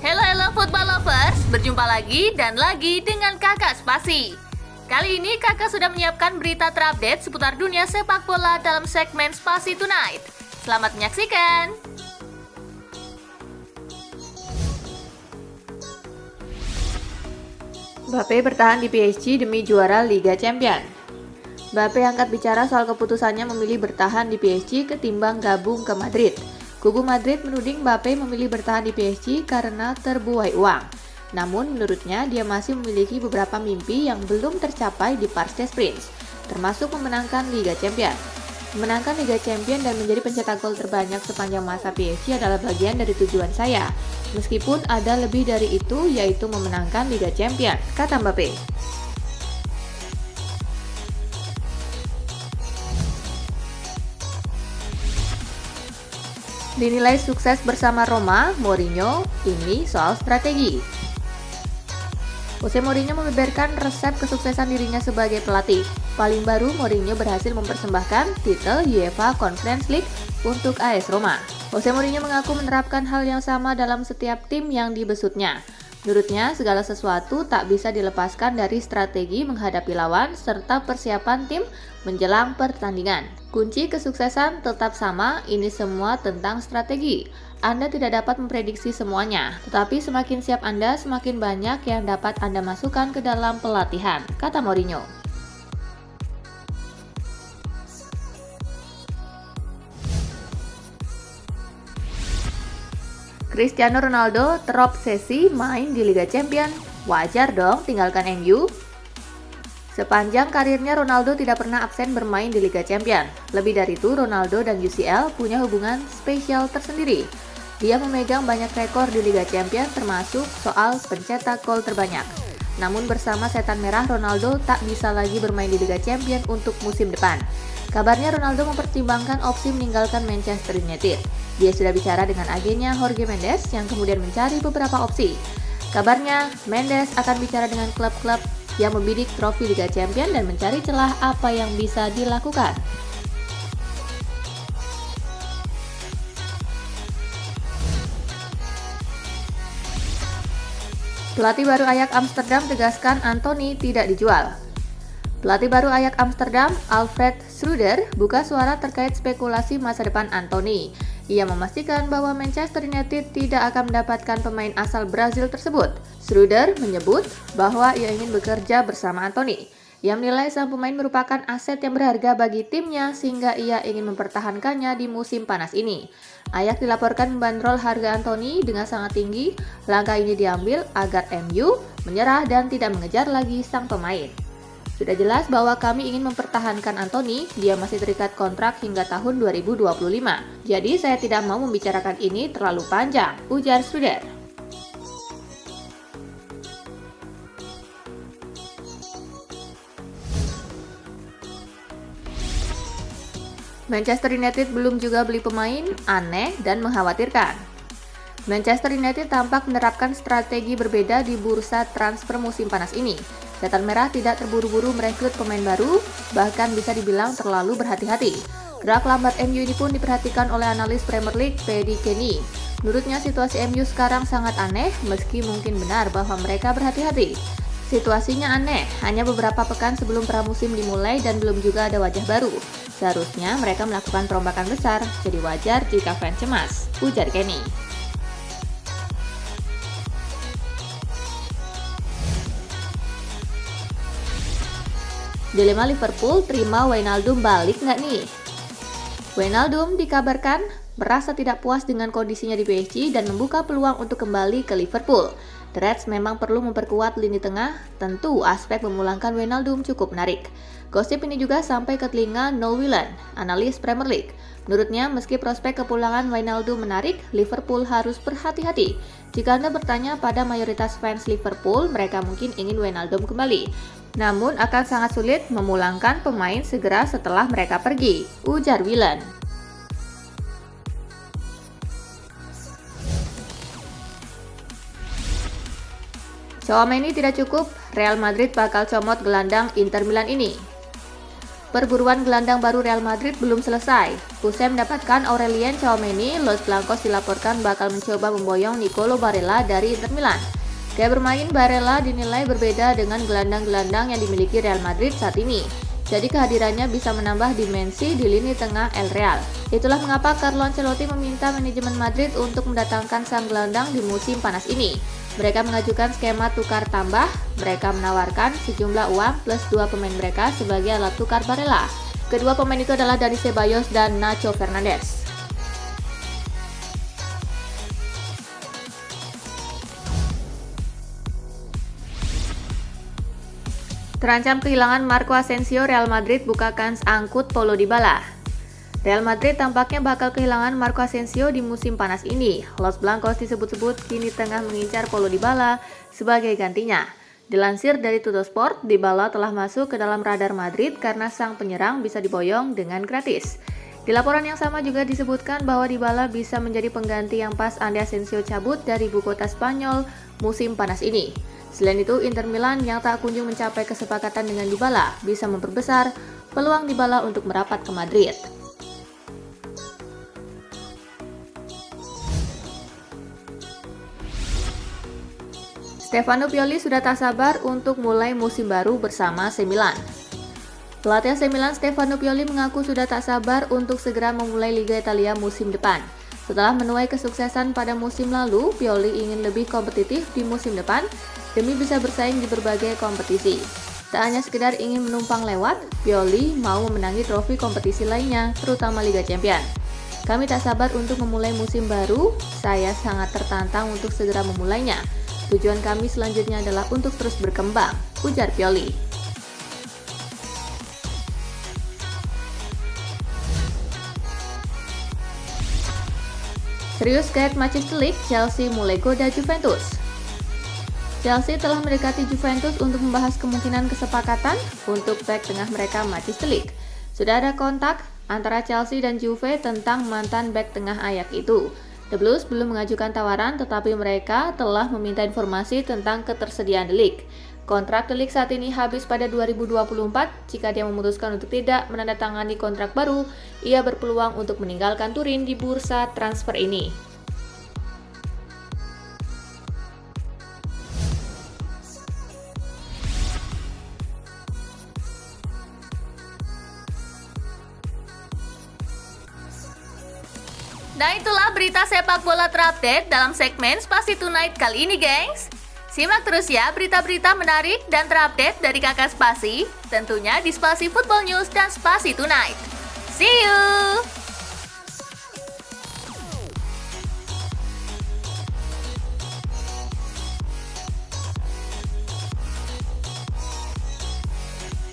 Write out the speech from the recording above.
Halo football lovers, berjumpa lagi dan lagi dengan Kakak Spasi. Kali ini Kakak sudah menyiapkan berita terupdate seputar dunia sepak bola dalam segmen Spasi Tonight. Selamat menyaksikan. Mbappe bertahan di PSG demi juara Liga Champions. Mbappe angkat bicara soal keputusannya memilih bertahan di PSG ketimbang gabung ke Madrid. Kubu Madrid menuding Mbappe memilih bertahan di PSG karena terbuai uang. Namun menurutnya dia masih memiliki beberapa mimpi yang belum tercapai di Parc des Princes, termasuk memenangkan Liga Champions. Memenangkan Liga Champions dan menjadi pencetak gol terbanyak sepanjang masa PSG adalah bagian dari tujuan saya. Meskipun ada lebih dari itu, yaitu memenangkan Liga Champions, kata Mbappe. Dinilai sukses bersama Roma, Mourinho, ini soal strategi. Jose Mourinho membeberkan resep kesuksesan dirinya sebagai pelatih. Paling baru, Mourinho berhasil mempersembahkan titel UEFA Conference League untuk AS Roma. Jose Mourinho mengaku menerapkan hal yang sama dalam setiap tim yang dibesutnya. Menurutnya, segala sesuatu tak bisa dilepaskan dari strategi menghadapi lawan serta persiapan tim menjelang pertandingan. Kunci kesuksesan tetap sama, ini semua tentang strategi. Anda tidak dapat memprediksi semuanya, tetapi semakin siap Anda, semakin banyak yang dapat Anda masukkan ke dalam pelatihan, kata Mourinho. Cristiano Ronaldo terobsesi main di Liga Champions. Wajar dong tinggalkan MU. Sepanjang karirnya Ronaldo tidak pernah absen bermain di Liga Champions. Lebih dari itu, Ronaldo dan UCL punya hubungan spesial tersendiri. Dia memegang banyak rekor di Liga Champions termasuk soal pencetak gol terbanyak. Namun bersama Setan Merah, Ronaldo tak bisa lagi bermain di Liga Champions untuk musim depan. Kabarnya Ronaldo mempertimbangkan opsi meninggalkan Manchester United. Dia sudah bicara dengan agennya Jorge Mendes yang kemudian mencari beberapa opsi. Kabarnya Mendes akan bicara dengan klub-klub yang membidik trofi Liga Champions dan mencari celah apa yang bisa dilakukan. Pelatih baru Ajax Amsterdam tegaskan Anthony tidak dijual. Pelatih baru Ajax Amsterdam, Alfred Schreuder, buka suara terkait spekulasi masa depan Anthony. Ia memastikan bahwa Manchester United tidak akan mendapatkan pemain asal Brazil tersebut. Schreuder menyebut bahwa ia ingin bekerja bersama Anthony. Ia menilai sang pemain merupakan aset yang berharga bagi timnya sehingga ia ingin mempertahankannya di musim panas ini. Ajax dilaporkan membandrol harga Anthony dengan sangat tinggi. Langkah ini diambil agar MU menyerah dan tidak mengejar lagi sang pemain. Sudah jelas bahwa kami ingin mempertahankan Anthony, dia masih terikat kontrak hingga tahun 2025. Jadi saya tidak mau membicarakan ini terlalu panjang, ujar Schreuder. Manchester United belum juga beli pemain, aneh dan mengkhawatirkan. Manchester United tampak menerapkan strategi berbeda di bursa transfer musim panas ini. Setan Merah tidak terburu-buru merekrut pemain baru, bahkan bisa dibilang terlalu berhati-hati. Gerak lambat MU ini pun diperhatikan oleh analis Premier League Paddy Kenny. Menurutnya situasi MU sekarang sangat aneh, meski mungkin benar bahwa mereka berhati-hati. Situasinya aneh, hanya beberapa pekan sebelum pramusim dimulai dan belum juga ada wajah baru. Seharusnya mereka melakukan perombakan besar, jadi wajar jika fans cemas, ujar Kenny. Dilema Liverpool, terima Wijnaldum balik nggak nih? Wijnaldum dikabarkan merasa tidak puas dengan kondisinya di PSG dan membuka peluang untuk kembali ke Liverpool. The Reds memang perlu memperkuat lini tengah, tentu aspek memulangkan Wijnaldum cukup menarik. Gosip ini juga sampai ke telinga Noel Whelan, analis Premier League. Menurutnya, meski prospek kepulangan Wijnaldum menarik, Liverpool harus berhati-hati. Jika Anda bertanya pada mayoritas fans Liverpool, mereka mungkin ingin Wijnaldum kembali. Namun akan sangat sulit memulangkan pemain segera setelah mereka pergi, ujar Whelan. Tchouaméni tidak cukup, Real Madrid bakal comot gelandang Inter Milan ini. Perburuan gelandang baru Real Madrid belum selesai. Usai mendapatkan Aurelien Tchouaméni, Los Blancos dilaporkan bakal mencoba memboyong Nicolo Barella dari Inter Milan. Gaya bermain Barella dinilai berbeda dengan gelandang-gelandang yang dimiliki Real Madrid saat ini. Jadi kehadirannya bisa menambah dimensi di lini tengah El Real. Itulah mengapa Carlo Ancelotti meminta manajemen Madrid untuk mendatangkan sang gelandang di musim panas ini. Mereka mengajukan skema tukar tambah. Mereka menawarkan sejumlah uang plus 2 pemain mereka sebagai alat tukar Barella. Kedua pemain itu adalah Dani Ceballos dan Nacho Fernandez. Terancam kehilangan Marco Asensio, Real Madrid buka kans angkut Paulo Dybala. Real Madrid tampaknya bakal kehilangan Marco Asensio di musim panas ini. Los Blancos disebut-sebut kini tengah mengincar Paulo Dybala sebagai gantinya. Dilansir dari Tuttosport, Dybala telah masuk ke dalam radar Madrid karena sang penyerang bisa diboyong dengan gratis. Di laporan yang sama juga disebutkan bahwa Dybala bisa menjadi pengganti yang pas andai Asensio cabut dari ibu kota Spanyol musim panas ini. Selain itu, Inter Milan yang tak kunjung mencapai kesepakatan dengan Dybala bisa memperbesar peluang Dybala untuk merapat ke Madrid. Stefano Pioli sudah tak sabar untuk mulai musim baru bersama AC Milan. Pelatih AC Milan Stefano Pioli mengaku sudah tak sabar untuk segera memulai Liga Italia musim depan. Setelah menuai kesuksesan pada musim lalu, Pioli ingin lebih kompetitif di musim depan demi bisa bersaing di berbagai kompetisi. Tak hanya sekedar ingin menumpang lewat, Pioli mau memenangi trofi kompetisi lainnya, terutama Liga Champions. Kami tak sabar untuk memulai musim baru, saya sangat tertantang untuk segera memulainya. Tujuan kami selanjutnya adalah untuk terus berkembang, ujar Pioli. Serius kait Manchester League, Chelsea mulai goda Juventus. Chelsea telah mendekati Juventus untuk membahas kemungkinan kesepakatan untuk bek tengah mereka Manchester League. Sudah ada kontak antara Chelsea dan Juve tentang mantan bek tengah Ajax itu. The Blues belum mengajukan tawaran, tetapi mereka telah meminta informasi tentang ketersediaan The League. Kontrak The League saat ini habis pada 2024. Jika dia memutuskan untuk tidak menandatangani kontrak baru, ia berpeluang untuk meninggalkan Turin di bursa transfer ini. Nah, itulah berita sepak bola terupdate dalam segmen Spasi Tonight kali ini, gengs. Simak terus ya berita-berita menarik dan terupdate dari Kakak Spasi, tentunya di Spasi Football News dan Spasi Tonight. See you!